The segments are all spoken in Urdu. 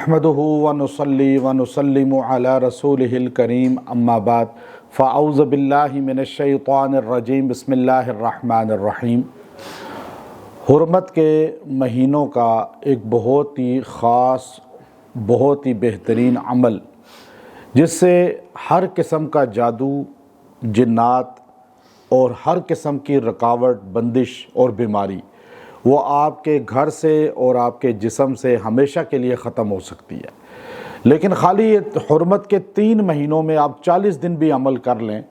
نحمده ونصلي ونسلم على رسوله الكريم اما بعد فاعوذ باللہ من الشیطان الرجیم بسم اللہ الرحمن الرحیم۔ حرمت کے مہینوں کا ایک بہت ہی خاص بہت ہی بہترین عمل جس سے ہر قسم کا جادو، جنات اور ہر قسم کی رکاوٹ، بندش اور بیماری وہ آپ کے گھر سے اور آپ کے جسم سے ہمیشہ کے لیے ختم ہو سکتی ہے۔ لیکن خالی حرمت کے 3 مہینوں میں آپ 40 دن بھی عمل کر لیں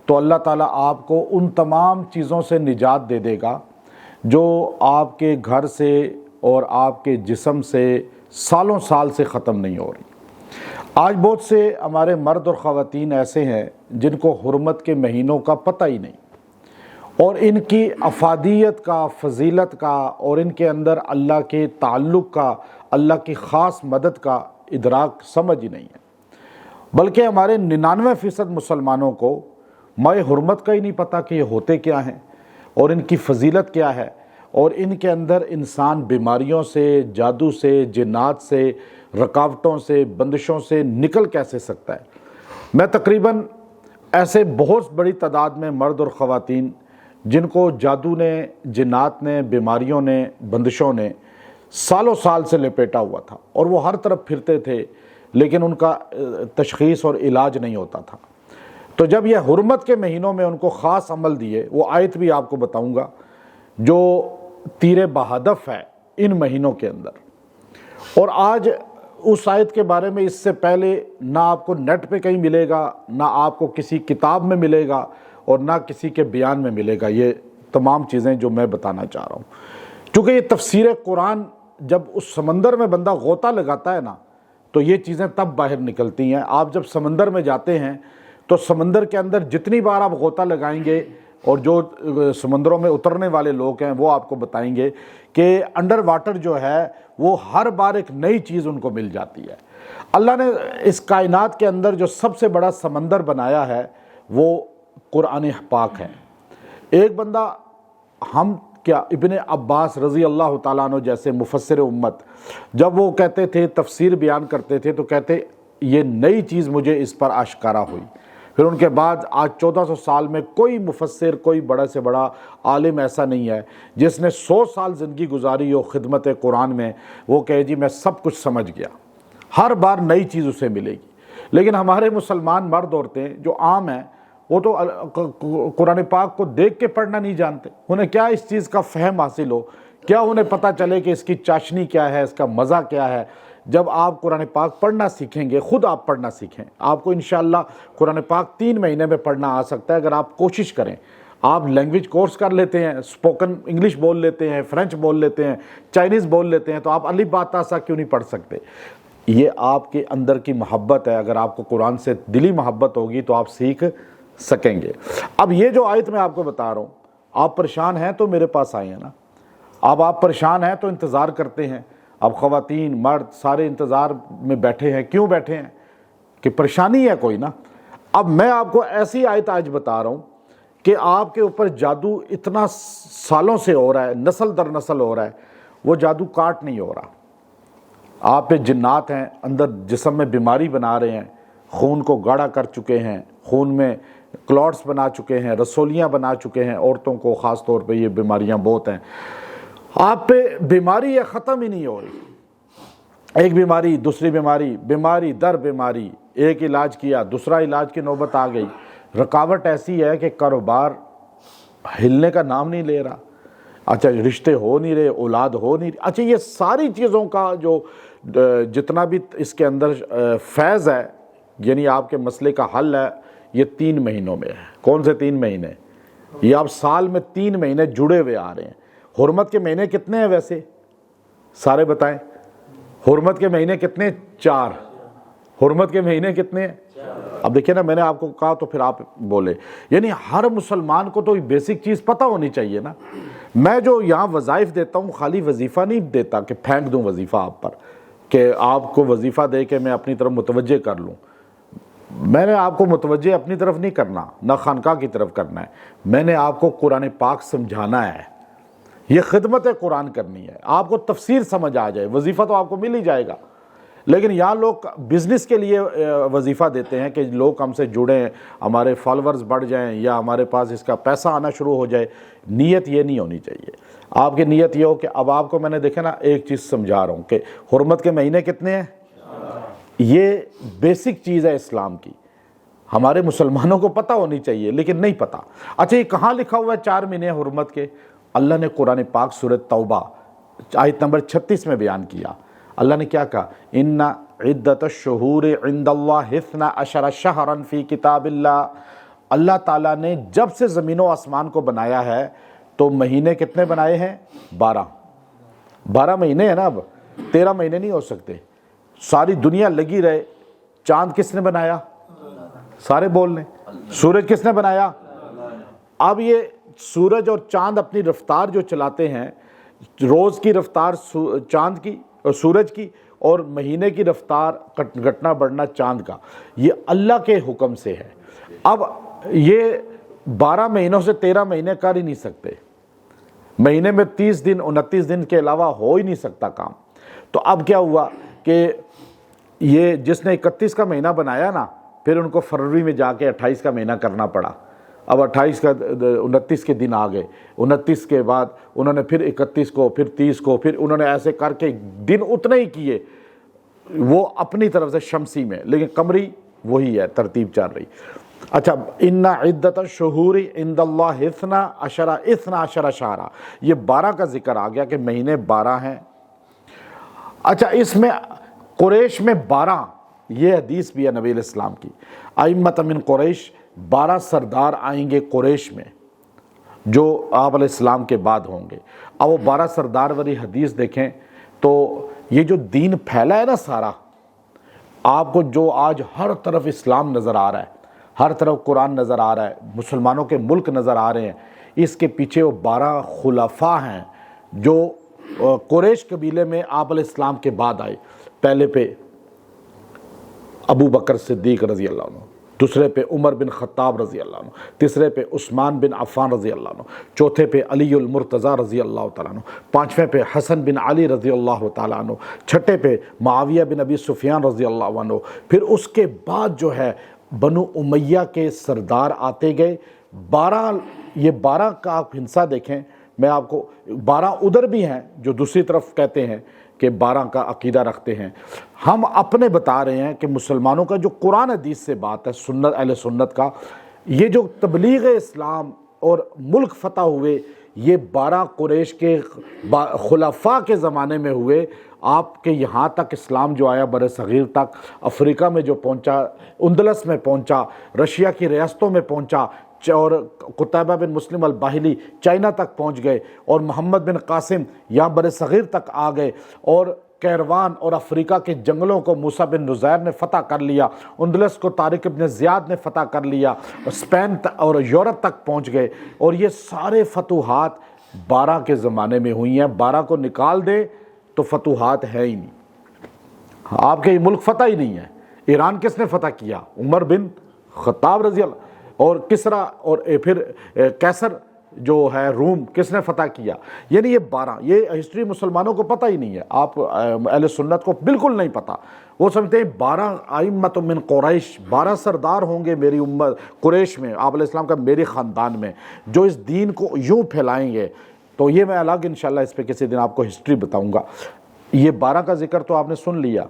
تو اللہ تعالیٰ آپ کو ان تمام چیزوں سے نجات دے دے گا جو آپ کے گھر سے اور آپ کے جسم سے سالوں سال سے ختم نہیں ہو رہی۔ آج بہت سے ہمارے مرد اور خواتین ایسے ہیں جن کو حرمت کے مہینوں کا پتہ ہی نہیں، اور ان کی افادیت کا، فضیلت کا اور ان کے اندر اللہ کے تعلق کا، اللہ کی خاص مدد کا ادراک سمجھ ہی نہیں ہے۔ بلکہ ہمارے 99% مسلمانوں کو ماہ حرمت کا ہی نہیں پتہ کہ یہ ہوتے کیا ہیں اور ان کی فضیلت کیا ہے، اور ان کے اندر انسان بیماریوں سے، جادو سے، جنات سے، رکاوٹوں سے، بندشوں سے نکل کیسے سکتا ہے۔ میں تقریباً ایسے بہت بڑی تعداد میں مرد اور خواتین جن کو جادو نے، جنات نے، بیماریوں نے، بندشوں نے سالوں سال سے لپیٹا ہوا تھا اور وہ ہر طرف پھرتے تھے لیکن ان کا تشخیص اور علاج نہیں ہوتا تھا۔ تو جب یہ حرمت کے مہینوں میں ان کو خاص عمل دیے، وہ آیت بھی آپ کو بتاؤں گا جو تیر بہدف ہے ان مہینوں کے اندر، اور آج اس آیت کے بارے میں اس سے پہلے نہ آپ کو نیٹ پہ کہیں ملے گا، نہ آپ کو کسی کتاب میں ملے گا اور نہ کسی کے بیان میں ملے گا یہ تمام چیزیں جو میں بتانا چاہ رہا ہوں۔ چونکہ یہ تفسیر قرآن جب اس سمندر میں بندہ غوطہ لگاتا ہے نا تو یہ چیزیں تب باہر نکلتی ہیں۔ آپ جب سمندر میں جاتے ہیں تو سمندر کے اندر جتنی بار آپ غوطہ لگائیں گے، اور جو سمندروں میں اترنے والے لوگ ہیں وہ آپ کو بتائیں گے کہ انڈر واٹر جو ہے وہ ہر بار ایک نئی چیز ان کو مل جاتی ہے۔ اللہ نے اس کائنات کے اندر جو سب سے بڑا سمندر بنایا ہے وہ قرآن پاک ہے۔ ایک بندہ، ہم کیا، ابن عباس رضی اللہ تعالیٰ عنہ جیسے مفسر امت، جب وہ کہتے تھے، تفسیر بیان کرتے تھے تو کہتے یہ نئی چیز مجھے اس پر آشکارا ہوئی۔ پھر ان کے بعد آج 1400 سال میں کوئی مفسر، کوئی بڑا سے بڑا عالم ایسا نہیں ہے جس نے 100 سال زندگی گزاری ہو خدمت قرآن میں، وہ کہے جی میں سب کچھ سمجھ گیا۔ ہر بار نئی چیز اسے ملے گی۔ لیکن ہمارے مسلمان مرد عورتیں جو عام ہیں وہ تو قرآن پاک کو دیکھ کے پڑھنا نہیں جانتے۔ انہیں کیا اس چیز کا فہم حاصل ہو، کیا انہیں پتہ چلے کہ اس کی چاشنی کیا ہے، اس کا مزہ کیا ہے۔ جب آپ قرآن پاک پڑھنا سیکھیں گے، خود آپ پڑھنا سیکھیں، آپ کو انشاءاللہ قرآن پاک 3 مہینے میں پڑھنا آ سکتا ہے اگر آپ کوشش کریں۔ آپ لینگویج کورس کر لیتے ہیں، اسپوکن انگلش بول لیتے ہیں، فرینچ بول لیتے ہیں، چائنیز بول لیتے ہیں، تو آپ الف با تا سا کیوں نہیں پڑھ سکتے؟ یہ آپ کے اندر کی محبت ہے۔ اگر آپ کو قرآن سے دلی محبت ہوگی تو آپ سیکھ سکیں گے۔ اب یہ جو آیت میں آپ کو بتا رہا ہوں، آپ پریشان ہیں تو میرے پاس آئے ہیں نا۔ اب آپ پریشان ہیں تو انتظار کرتے ہیں۔ اب خواتین، مرد سارے انتظار میں بیٹھے ہیں۔ کیوں بیٹھے ہیں؟ کہ پریشانی ہے کوئی نا۔ اب میں آپ کو ایسی آیت آج بتا رہا ہوں کہ آپ کے اوپر جادو اتنا سالوں سے ہو رہا ہے، نسل در نسل ہو رہا ہے، وہ جادو کاٹ نہیں ہو رہا۔ آپ پہ جنات ہیں، اندر جسم میں بیماری بنا رہے ہیں، خون کو گاڑھا کر چکے ہیں، خون میں کلاٹس بنا چکے ہیں، رسولیاں بنا چکے ہیں۔ عورتوں کو خاص طور پہ یہ بیماریاں بہت ہیں۔ آپ پہ بیماری یہ ختم ہی نہیں ہو رہی، ایک بیماری دوسری بیماری، بیماری در بیماری، ایک علاج کیا دوسرا علاج کی نوبت آ گئی۔ رکاوٹ ایسی ہے کہ کاروبار ہلنے کا نام نہیں لے رہا۔ اچھا رشتے ہو نہیں رہے، اولاد ہو نہیں رہی۔ اچھا یہ ساری چیزوں کا جو جتنا بھی اس کے اندر فیض ہے، یعنی آپ کے مسئلے کا حل ہے، یہ 3 مہینوں میں ہے۔ کون سے 3 مہینے؟ یہ آپ سال میں 3 مہینے جڑے ہوئے آ رہے ہیں۔ حرمت کے مہینے کتنے ہیں ویسے؟ سارے بتائیں۔ حرمت کے مہینے کتنے؟ 4۔ حرمت کے مہینے کتنے ہیں؟ اب دیکھیں نا، میں نے آپ کو کہا تو پھر آپ بولے، یعنی ہر مسلمان کو تو بیسک چیز پتہ ہونی چاہیے نا۔ میں جو یہاں وظائف دیتا ہوں خالی وظیفہ نہیں دیتا کہ پھینک دوں وظیفہ آپ پر، کہ آپ کو وظیفہ دے کے میں اپنی طرف متوجہ کر لوں۔ میں نے آپ کو متوجہ اپنی طرف نہیں کرنا، نہ خانقاہ کی طرف کرنا ہے۔ میں نے آپ کو قرآن پاک سمجھانا ہے، یہ خدمت قرآن کرنی ہے۔ آپ کو تفسیر سمجھ آ جائے، وظیفہ تو آپ کو مل ہی جائے گا، لیکن یہاں لوگ بزنس کے لیے وظیفہ دیتے ہیں کہ لوگ ہم سے جڑیں، ہمارے فالورز بڑھ جائیں یا ہمارے پاس اس کا پیسہ آنا شروع ہو جائے۔ نیت یہ نہیں ہونی چاہیے۔ آپ کی نیت یہ ہو کہ اب آپ کو میں نے دیکھا نا ایک چیز سمجھا رہا ہوں کہ حرمت کے مہینے کتنے ہیں، یہ بیسک چیز ہے اسلام کی، ہمارے مسلمانوں کو پتہ ہونی چاہیے لیکن نہیں پتہ۔ اچھا یہ کہاں لکھا ہوا ہے 4 مہینے حرمت کے؟ اللہ نے قرآن پاک سورۃ توبہ آیت نمبر 36 میں بیان کیا۔ اللہ نے کیا کہا؟ ان عدت الشہور عند اللہ 12 شہرا فی کتاب اللہ۔ اللہ تعالیٰ نے جب سے زمین و آسمان کو بنایا ہے تو مہینے کتنے بنائے ہیں؟ 12 مہینے ہیں نا، اب 13 مہینے نہیں ہو سکتے۔ ساری دنیا لگی رہے، چاند کس نے بنایا؟ سارے بول لیں، سورج کس نے بنایا؟ اب یہ سورج اور چاند اپنی رفتار جو چلاتے ہیں، روز کی رفتار چاند کی اور سورج کی، اور مہینے کی رفتار گھٹنا بڑھنا چاند کا، یہ اللہ کے حکم سے ہے۔ اب یہ 12 مہینوں سے 13 مہینے کر ہی نہیں سکتے، مہینے میں 30 دن 29 دن کے علاوہ ہو ہی نہیں سکتا کام۔ تو اب کیا ہوا کہ یہ جس نے 31 کا مہینہ بنایا نا، پھر ان کو فروری میں جا کے 28 کا مہینہ کرنا پڑا۔ اب 28 کا 29 کے دن آ گئے، 29 کے بعد انہوں نے پھر 31 کو، پھر 30 کو، پھر انہوں نے ایسے کر کے دن اتنے ہی کیے، وہ اپنی طرف سے شمسی میں، لیکن قمری وہی ہے، ترتیب چل رہی۔ اچھا، ان عدت الشہور عند اللہ 12 شہرا، یہ 12 کا ذکر آ گیا کہ مہینے 12 ہیں۔ اچھا، اس میں قریش میں 12، یہ حدیث بھی ہے نبی علیہ السلام کی، ائمۃ من قریش، 12 سردار آئیں گے قریش میں جو آپ علیہ السلام کے بعد ہوں گے۔ اب وہ 12 سردار والی حدیث دیکھیں تو یہ جو دین پھیلا ہے نا سارا، آپ کو جو آج ہر طرف اسلام نظر آ رہا ہے، ہر طرف قرآن نظر آ رہا ہے، مسلمانوں کے ملک نظر آ رہے ہیں، اس کے پیچھے وہ 12 خلفاء ہیں جو قریش قبیلے میں آپ علیہ السلام کے بعد آئے۔ پہلے پہ ابو بکر صدیق رضی اللہ عنہ، دوسرے پہ عمر بن خطاب رضی اللہ عنہ، تیسرے پہ عثمان بن عفان رضی اللہ عنہ، چوتھے پہ علی المرتضیٰ رضی اللہ تعالیٰ عنہ، پانچویں پہ حسن بن علی رضی اللہ تعالیٰ عنہ، چھٹے پہ معاویہ بن ابی سفیان رضی اللہ عنہ۔ پھر اس کے بعد جو ہے بنو امیہ کے سردار آتے گئے۔ 12 کا آپ ہنسا دیکھیں، میں آپ کو 12 ادھر بھی ہیں جو دوسری طرف کہتے ہیں کہ 12 کا عقیدہ رکھتے ہیں، ہم اپنے بتا رہے ہیں کہ مسلمانوں کا جو قرآن حدیث سے بات ہے، سنت اہل سنت کا، یہ جو تبلیغ اسلام اور ملک فتح ہوئے، یہ 12 قریش کے خلفاء کے زمانے میں ہوئے۔ آپ کے یہاں تک اسلام جو آیا بر صغیر تک، افریقہ میں جو پہنچا، اندلس میں پہنچا، رشیا کی ریاستوں میں پہنچا، اور قطیبہ بن مسلم الباہلی چائنا تک پہنچ گئے، اور محمد بن قاسم یہاں بر صغیر تک آ گئے، اور کیروان اور افریقہ کے جنگلوں کو موسیٰ بن نزیر نے فتح کر لیا، اندلس کو طارق ابن زیاد نے فتح کر لیا، اسپین اور یورپ تک پہنچ گئے۔ اور یہ سارے فتوحات 12 کے زمانے میں ہوئی ہیں۔ 12 کو نکال دے تو فتوحات ہے ہی نہیں، آپ کے ملک فتح ہی نہیں ہے۔ ایران کس نے فتح کیا؟ عمر بن خطاب رضی اللہ، اور کسرا اور پھر کیسر جو ہے روم، کس نے فتح کیا؟ یعنی یہ 12، یہ ہسٹری مسلمانوں کو پتہ ہی نہیں ہے، آپ اہل سنت کو بالکل نہیں پتہ۔ وہ سمجھتے ہیں 12 ائمۃ من قریش، 12 سردار ہوں گے میری امت قریش میں، آپ علیہ السلام کا میرے خاندان میں، جو اس دین کو یوں پھیلائیں گے۔ تو یہ میں الگ انشاءاللہ اس پہ کسی دن آپ کو ہسٹری بتاؤں گا۔ یہ 12 کا ذکر تو آپ نے سن لیا،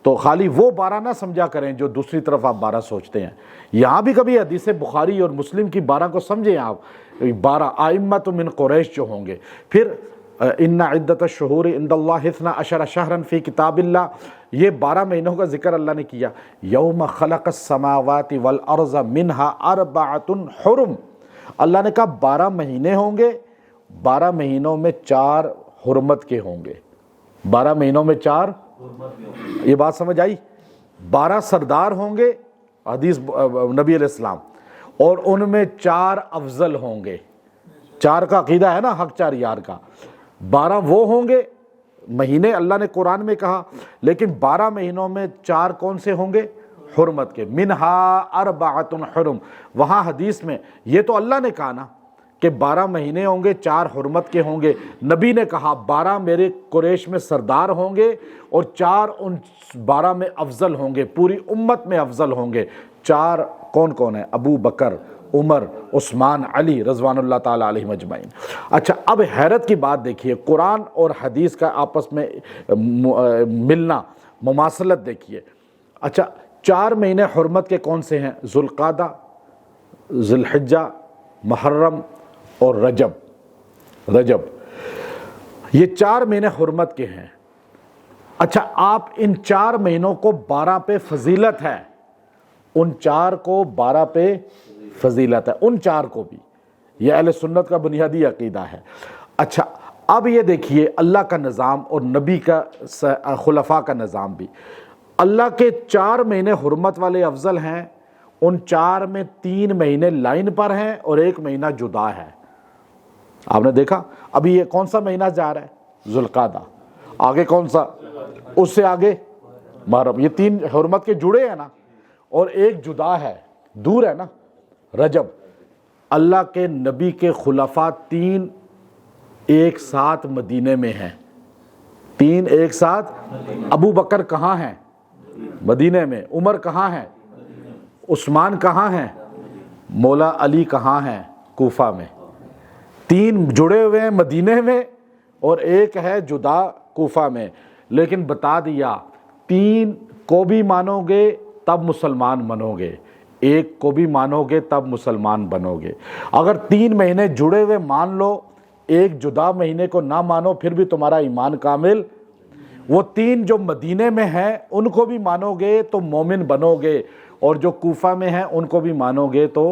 تو خالی وہ 12 نہ سمجھا کریں جو دوسری طرف آپ 12 سوچتے ہیں۔ یہاں بھی کبھی حدیث بخاری اور مسلم کی 12 کو سمجھیں آپ، 12 ائمۃ من قریش جو ہوں گے۔ پھر ان عدت الشہور عند اللہ 12 شہرا فی کتاب اللہ، یہ 12 مہینوں کا ذکر اللہ نے کیا۔ یوم خلق السماوات والارض منہا 4 حرم، اللہ نے کہا 12 مہینے ہوں گے، 12 مہینوں میں 4 حرمت کے ہوں گے، 12 مہینوں میں 4، یہ بات سمجھ آئی؟ 12 سردار ہوں گے، حدیث نبی علیہ السلام، اور ان میں 4 افضل ہوں گے۔ 4 کا عقیدہ ہے نا، حق 4 یار کا۔ 12 وہ ہوں گے مہینے، اللہ نے قرآن میں کہا، لیکن 12 مہینوں میں 4 کون سے ہوں گے؟ حرمت کے، منہا 4 حرم۔ وہاں حدیث میں یہ تو اللہ نے کہا نا کہ 12 مہینے ہوں گے، 4 حرمت کے ہوں گے. نبی نے کہا 12 میرے قریش میں سردار ہوں گے اور 4 ان 12 میں افضل ہوں گے، پوری امت میں افضل ہوں گے. 4 کون کون ہیں؟ ابو بکر، عمر، عثمان، علی رضوان اللہ تعالیٰ علیہم اجمعین. اچھا اب حیرت کی بات دیکھیے، قرآن اور حدیث کا آپس میں ملنا، مماثلت دیکھیے. اچھا 4 مہینے حرمت کے کون سے ہیں؟ ذوالقعدہ، ذی الحجہ، محرم اور رجب. یہ 4 مہینے حرمت کے ہیں. اچھا آپ ان 4 مہینوں کو 12 پہ فضیلت ہے، ان 4 کو 12 پہ فضیلت ہے، ان 4 کو بھی. یہ اہل سنت کا بنیادی عقیدہ ہے. اچھا اب یہ دیکھیے اللہ کا نظام اور نبی کا خلفاء کا نظام بھی. اللہ کے 4 مہینے حرمت والے افضل ہیں، ان 4 میں 3 مہینے لائن پر ہیں اور 1 مہینہ جدا ہے. آپ نے دیکھا ابھی یہ کون سا مہینہ جا رہا ہے؟ ذوالقعدہ. آگے کون سا؟ اس سے آگے محرم. یہ 3 حرمت کے جڑے ہیں نا، اور 1 جدا ہے، دور ہے نا، رجب. اللہ کے نبی کے خلفاء 3 ایک ساتھ مدینے میں ہیں، 3 ایک ساتھ. ابو بکر کہاں ہیں؟ مدینے میں. عمر کہاں ہیں؟ عثمان کہاں ہیں؟ مولا علی کہاں ہیں؟ کوفہ میں. 3 جڑے ہوئے ہیں مدینے میں اور 1 ہے جدا کوفہ میں. لیکن بتا دیا 3 کو بھی مانو گے تب مسلمان بنو گے، 1 کو بھی مانو گے تب مسلمان بنو گے. اگر 3 مہینے جڑے ہوئے مان لو، 1 جدا مہینے کو نہ مانو، پھر بھی تمہارا ایمان کامل. وہ 3 جو مدینے میں ہیں ان کو بھی مانو گے تو مومن بنو گے، اور جو کوفہ میں ہیں ان کو بھی مانو گے تو.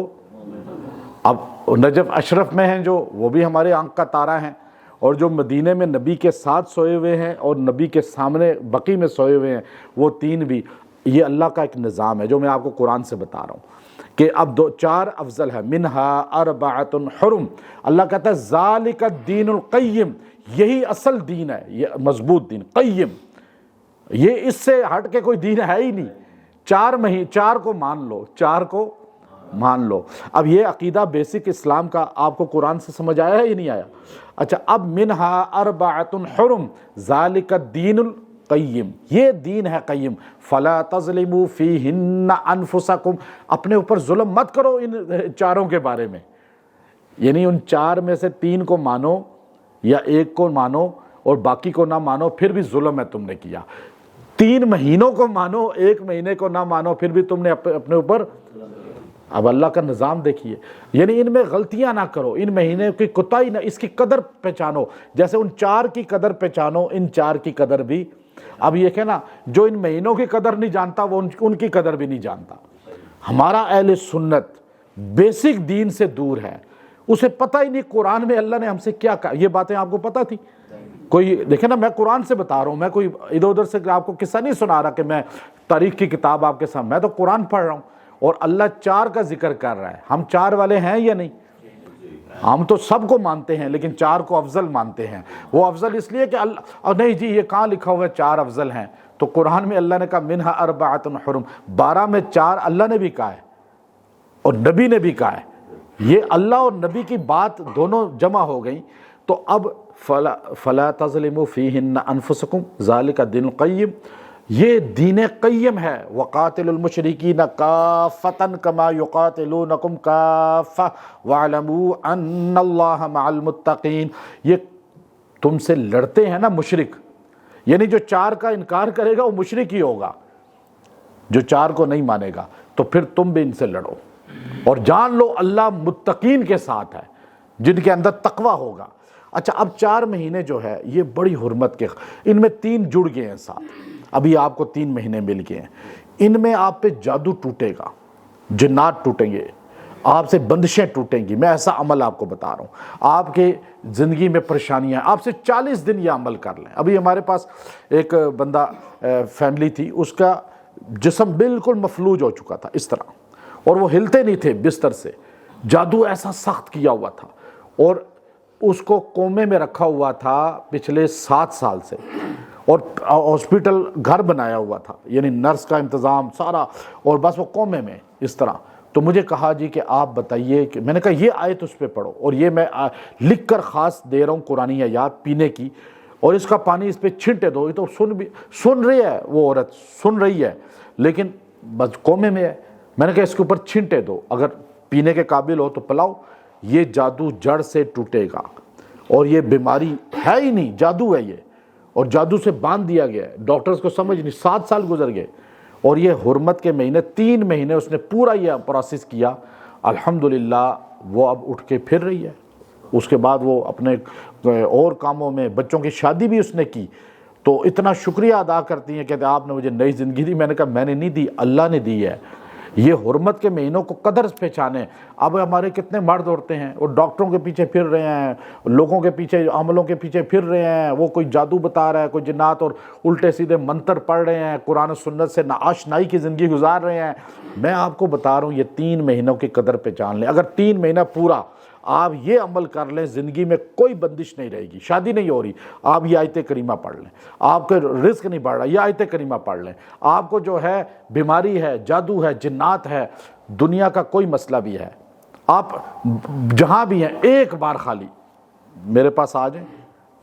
اب نجف اشرف میں ہیں جو، وہ بھی ہمارے آنکھ کا تارا ہیں، اور جو مدینے میں نبی کے ساتھ سوئے ہوئے ہیں اور نبی کے سامنے بقی میں سوئے ہوئے ہیں، وہ 3 بھی. یہ اللہ کا ایک نظام ہے جو میں آپ کو قرآن سے بتا رہا ہوں کہ اب 4 افضل ہے. منہا اربعۃ حرم. اللہ کہتا ہے ذالک الدین القیم، یہی اصل دین ہے، یہ مضبوط دین قیم. یہ اس سے ہٹ کے کوئی دین ہے ہی نہیں. 4 کو مان لو، 4 کو مان لو. اب یہ عقیدہ بیسک اسلام کا آپ کو قرآن سے سمجھ آیا ہے یا نہیں آیا؟ اچھا اب منہا اربعۃ حرم ذالک الدین القیم، یہ دین ہے قیم. فلا تظلموا فیہن انفسکم، اپنے اوپر ظلم مت کرو ان 4 کے بارے میں. یعنی ان 4 میں سے 3 کو مانو یا 1 کو مانو اور باقی کو نہ مانو، پھر بھی ظلم ہے تم نے کیا. 3 مہینوں کو مانو، 1 مہینے کو نہ مانو، پھر بھی تم نے اپنے اوپر. اب اللہ کا نظام دیکھیے، یعنی ان میں غلطیاں نہ کرو، ان مہینے کی کوتاہی نہ، اس کی قدر پہچانو. جیسے ان 4 کی قدر پہچانو، ان 4 کی قدر بھی. اب یہ کہ نا جو ان مہینوں کی قدر نہیں جانتا وہ ان کی قدر بھی نہیں جانتا. ہمارا اہل سنت بیسک دین سے دور ہے، اسے پتہ ہی نہیں قرآن میں اللہ نے ہم سے کیا کہا. یہ باتیں آپ کو پتہ تھی؟ کوئی دیکھیں نا، میں قرآن سے بتا رہا ہوں، میں کوئی ادھر ادھر سے آپ کو قصہ نہیں سنا رہا کہ میں تاریخ کی کتاب آپ کے سامنے، میں تو قرآن پڑھ رہا ہوں. اور اللہ 4 کا ذکر کر رہا ہے. ہم 4 والے ہیں یا نہیں؟ ہم تو سب کو مانتے ہیں لیکن 4 کو افضل مانتے ہیں. وہ افضل اس لیے کہ اللہ، اور نہیں جی یہ کہاں لکھا ہوا ہے 4 افضل ہیں؟ تو قرآن میں اللہ نے کہا منہا اربعۃ حرم، 12 میں 4 اللہ نے بھی کہا ہے اور نبی نے بھی کہا ہے. یہ اللہ اور نبی کی بات دونوں جمع ہو گئیں. تو اب فلا تظلموا فیہن انفسکم ذالک الدین القیم، یہ دین قیم ہے. وقاتل المشرکین کافۃ کما یقاتلونکم کافۃ واعلموا ان اللہ مع المتقین. یہ تم سے لڑتے ہیں نا مشرک، یعنی جو 4 کا انکار کرے گا وہ مشرک ہی ہوگا، جو 4 کو نہیں مانے گا. تو پھر تم بھی ان سے لڑو اور جان لو اللہ متقین کے ساتھ ہے، جن کے اندر تقوی ہوگا. اچھا اب 4 مہینے جو ہے یہ بڑی حرمت کے، ان میں 3 جڑ گئے ہیں ساتھ. ابھی آپ کو 3 مہینے مل گئے ہیں. ان میں آپ پہ جادو ٹوٹے گا، جنات ٹوٹیں گے، آپ سے بندشیں ٹوٹیں گی. میں ایسا عمل آپ کو بتا رہا ہوں. آپ کے زندگی میں پریشانیاں، آپ سے 40 دن یہ عمل کر لیں. ابھی ہمارے پاس ایک بندہ فیملی تھی، اس کا جسم بالکل مفلوج ہو چکا تھا اس طرح، اور وہ ہلتے نہیں تھے بستر سے. جادو ایسا سخت کیا ہوا تھا اور اس کو کومے میں رکھا ہوا تھا پچھلے 7 سال سے، اور ہاسپٹل گھر بنایا ہوا تھا، یعنی نرس کا انتظام سارا، اور بس وہ کومے میں اس طرح. تو مجھے کہا جی کہ آپ بتائیے کہ میں نے کہا یہ آیت اس پہ پڑھو، اور یہ میں لکھ کر خاص دے رہا ہوں قرآنی آیات پینے کی، اور اس کا پانی اس پہ چھنٹے دو۔ یہ تو سن رہی ہے وہ عورت، سن رہی ہے لیکن بس کومے میں ہے۔ میں نے کہا اس کے اوپر چھنٹے دو، اگر پینے کے قابل ہو تو پلاؤ، یہ جادو جڑ سے ٹوٹے گا، اور یہ بیماری ہے ہی نہیں، جادو ہے یہ، اور جادو سے باندھ دیا گیا ہے۔ ڈاکٹرز کو سمجھ نہیں، 7 سال گزر گئے، اور یہ حرمت کے مہینے 3 مہینے اس نے پورا یہ پروسیس کیا، الحمدللہ وہ اب اٹھ کے پھر رہی ہے۔ اس کے بعد وہ اپنے اور کاموں میں، بچوں کی شادی بھی اس نے کی، تو اتنا شکریہ ادا کرتی ہیں، کہتے ہیں آپ نے مجھے نئی زندگی دی۔ میں نے کہا میں نے نہیں دی، اللہ نے دی ہے۔ یہ حرمت کے مہینوں کو قدر پہچانے۔ اب ہمارے کتنے مرد عورتیں ہیں وہ ڈاکٹروں کے پیچھے پھر رہے ہیں، لوگوں کے پیچھے، عملوں کے پیچھے پھر رہے ہیں، وہ کوئی جادو بتا رہا ہے، کوئی جنات اور الٹے سیدھے منتر پڑھ رہے ہیں، قرآن و سنت سے ناآشنائی کی زندگی گزار رہے ہیں۔ میں آپ کو بتا رہا ہوں یہ 3 مہینوں کی قدر پہچان لیں۔ اگر 3 مہینہ پورا آپ یہ عمل کر لیں، زندگی میں کوئی بندش نہیں رہے گی۔ شادی نہیں ہو رہی، آپ یہ آیت کریمہ پڑھ لیں۔ آپ کے رزق نہیں بڑھ رہا، یہ آیت کریمہ پڑھ لیں۔ آپ کو جو ہے بیماری ہے، جادو ہے، جنات ہے، دنیا کا کوئی مسئلہ بھی ہے، آپ جہاں بھی ہیں ایک بار خالی میرے پاس آ جائیں۔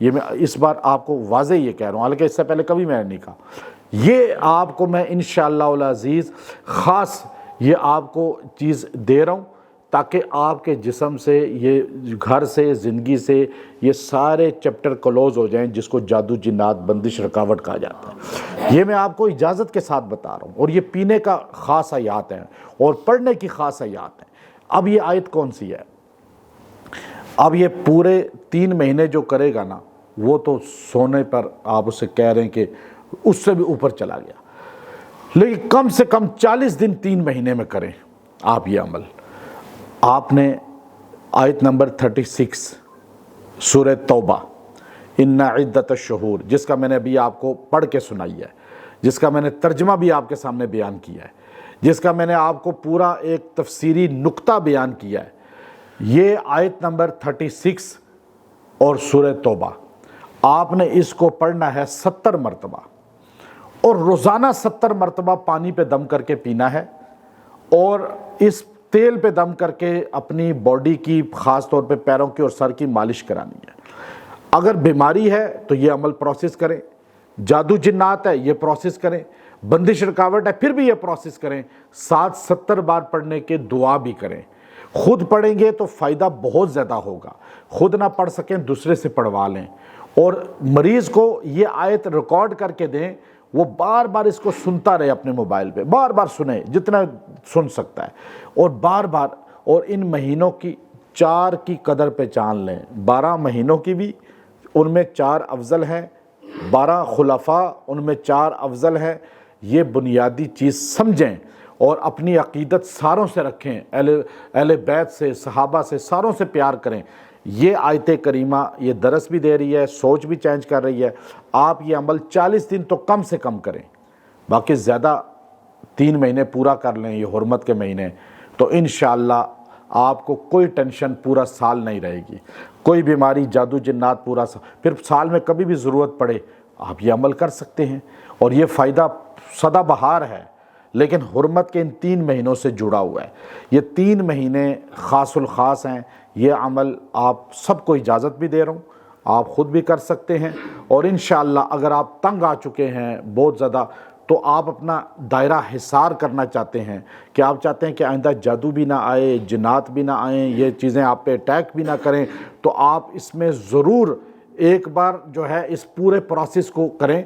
یہ میں اس بار آپ کو واضح یہ کہہ رہا ہوں، حالانکہ اس سے پہلے کبھی میں نے نہیں کہا۔ یہ آپ کو میں انشاءاللہ العزیز خاص یہ آپ کو چیز دے رہا ہوں، تاکہ آپ کے جسم سے، یہ گھر سے، زندگی سے یہ سارے چیپٹر کلوز ہو جائیں، جس کو جادو، جنات، بندش، رکاوٹ کہا جاتا ہے۔ یہ میں آپ کو اجازت کے ساتھ بتا رہا ہوں، اور یہ پینے کا خاص آیات ہیں اور پڑھنے کی خاص آیات ہیں۔ اب یہ آیت کون سی ہے؟ اب یہ پورے 3 مہینے جو کرے گا نا، وہ تو سونے پر آپ اسے کہہ رہے ہیں کہ اس سے بھی اوپر چلا گیا، لیکن کم سے کم 40 دن 3 مہینے میں کریں آپ یہ عمل۔ آپ نے آیت نمبر 36 سورہ توبہ، ان عدت الشہور، جس کا میں نے ابھی آپ کو پڑھ کے سنائی ہے، جس کا میں نے ترجمہ بھی آپ کے سامنے بیان کیا ہے، جس کا میں نے آپ کو پورا ایک تفسیری نقطہ بیان کیا ہے، یہ آیت نمبر 36 اور سورہ توبہ آپ نے اس کو پڑھنا ہے 70 مرتبہ، اور روزانہ 70 مرتبہ پانی پہ دم کر کے پینا ہے، اور اس تیل پہ دم کر کے اپنی باڈی کی، خاص طور پہ پیروں کی اور سر کی مالش کرانی ہے۔ اگر بیماری ہے تو یہ عمل پروسیس کریں، جادو جنات ہے یہ پروسیس کریں، بندش رکاوٹ ہے پھر بھی یہ پروسیس کریں، 70 بار پڑھنے کے دعا بھی کریں۔ خود پڑھیں گے تو فائدہ بہت زیادہ ہوگا، خود نہ پڑھ سکیں دوسرے سے پڑھوا لیں، اور مریض کو یہ آیت ریکارڈ کر کے دیں، وہ بار بار اس کو سنتا رہے اپنے موبائل پہ، بار بار سنیں جتنا سن سکتا ہے، اور بار بار۔ اور ان مہینوں کی 4 کی قدر پہچان لیں، 12 مہینوں کی بھی، ان میں 4 افضل ہیں، 12 خلفاء ان میں 4 افضل ہیں۔ یہ بنیادی چیز سمجھیں اور اپنی عقیدت ساروں سے رکھیں، اہل بیت سے، صحابہ سے، ساروں سے پیار کریں۔ یہ آیت کریمہ یہ درس بھی دے رہی ہے، سوچ بھی چینج کر رہی ہے۔ آپ یہ عمل 40 دن تو کم سے کم کریں، باقی زیادہ 3 مہینے پورا کر لیں، یہ حرمت کے مہینے، تو انشاءاللہ آپ کو کوئی ٹینشن پورا سال نہیں رہے گی، کوئی بیماری، جادو جنات پورا پھر سال میں کبھی بھی ضرورت پڑے آپ یہ عمل کر سکتے ہیں، اور یہ فائدہ سدا بہار ہے، لیکن حرمت کے ان 3 مہینوں سے جڑا ہوا ہے۔ یہ 3 مہینے خاص الخاص ہیں، یہ عمل آپ سب کو اجازت بھی دے رہا ہوں، آپ خود بھی کر سکتے ہیں، اور انشاءاللہ اگر آپ تنگ آ چکے ہیں بہت زیادہ، تو آپ اپنا دائرہ حصار کرنا چاہتے ہیں کہ آپ چاہتے ہیں کہ آئندہ جادو بھی نہ آئے، جنات بھی نہ آئیں، یہ چیزیں آپ پہ اٹیک بھی نہ کریں، تو آپ اس میں ضرور ایک بار جو ہے اس پورے پروسیس کو کریں،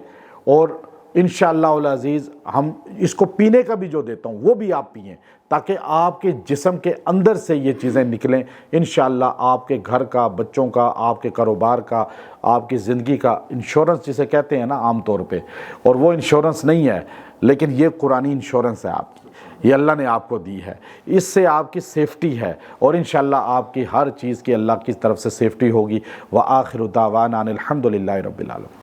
اور انشاءاللہ العزیز ہم اس کو پینے کا بھی جو دیتا ہوں وہ بھی آپ پئیں، تاکہ آپ کے جسم کے اندر سے یہ چیزیں نکلیں۔ انشاءاللہ آپ کے گھر کا، بچوں کا، آپ کے کاروبار کا، آپ کی زندگی کا انشورنس جسے کہتے ہیں نا عام طور پہ، اور وہ انشورنس نہیں ہے لیکن یہ قرآنی انشورنس ہے آپ کی، یہ اللہ نے آپ کو دی ہے، اس سے آپ کی سیفٹی ہے، اور انشاءاللہ آپ کی ہر چیز کی اللہ کی طرف سے سیفٹی ہوگی۔ وآخر دعوانا ان الحمد للہ رب العالمین۔